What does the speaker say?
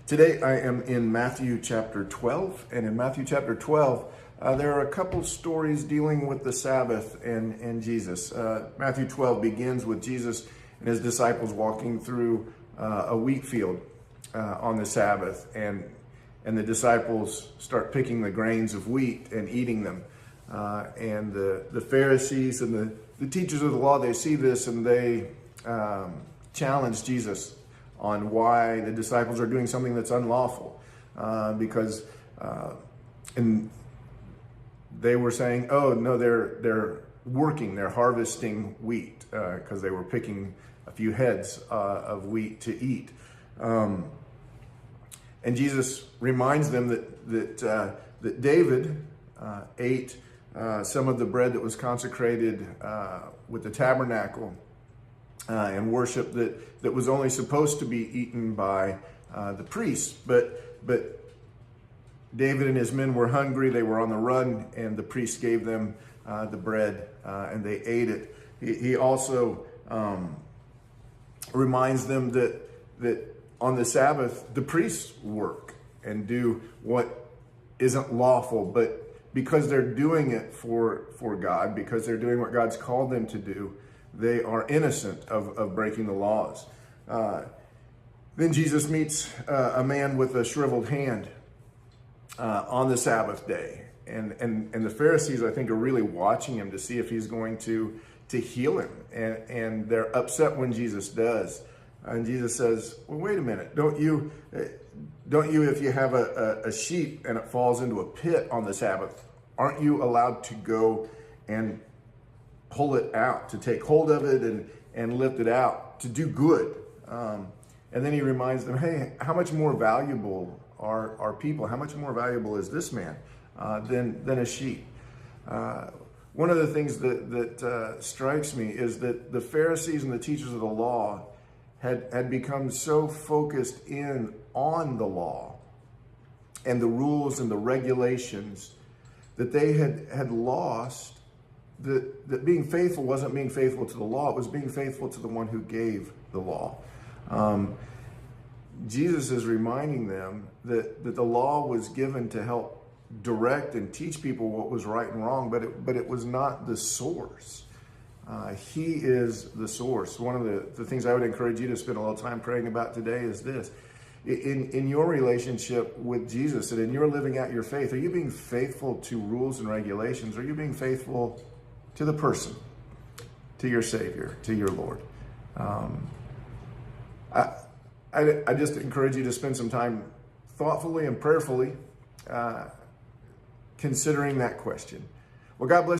Today I am in Matthew chapter 12, and in Matthew chapter 12, there are a couple stories dealing with the Sabbath and Jesus. Matthew 12 begins with Jesus and his disciples walking through a wheat field on the Sabbath, and the disciples start picking the grains of wheat and eating them. And the Pharisees and the teachers of the law, they see this and they challenge Jesus on why the disciples are doing something that's unlawful, because and they were saying, oh no, they're working, they're harvesting wheat, because they were picking a few heads of wheat to eat, and Jesus reminds them that David ate some of the bread that was consecrated with the tabernacle and worship that was only supposed to be eaten by the priests. But David and his men were hungry, they were on the run, and the priests gave them the bread and they ate it. He also reminds them that on the Sabbath, the priests work and do what isn't lawful, but because they're doing it for God, because they're doing what God's called them to do, they are innocent of breaking the laws. Then Jesus meets a man with a shriveled hand on the Sabbath day. And the Pharisees, I think, are really watching him to see if he's going to heal him. And they're upset when Jesus does. And Jesus says, well, wait a minute. Don't you, if you have a sheep and it falls into a pit on the Sabbath, aren't you allowed to go and pull it out, to take hold of it and lift it out, to do good? And then he reminds them, hey, how much more valuable are people? How much more valuable is this man than a sheep? One of the things that strikes me is that the Pharisees and the teachers of the law had become so focused in on the law and the rules and the regulations that they had lost that being faithful wasn't being faithful to the law, it was being faithful to the one who gave the law. Jesus is reminding them that the law was given to help direct and teach people what was right and wrong, but it was not the source. He is the source. One of the things I would encourage you to spend a little time praying about today is this. In your relationship with Jesus and in your living out your faith, are you being faithful to rules and regulations? Are you being faithful to the person, to your Savior, to your Lord? I just encourage you to spend some time thoughtfully and prayerfully considering that question. Well, God bless you.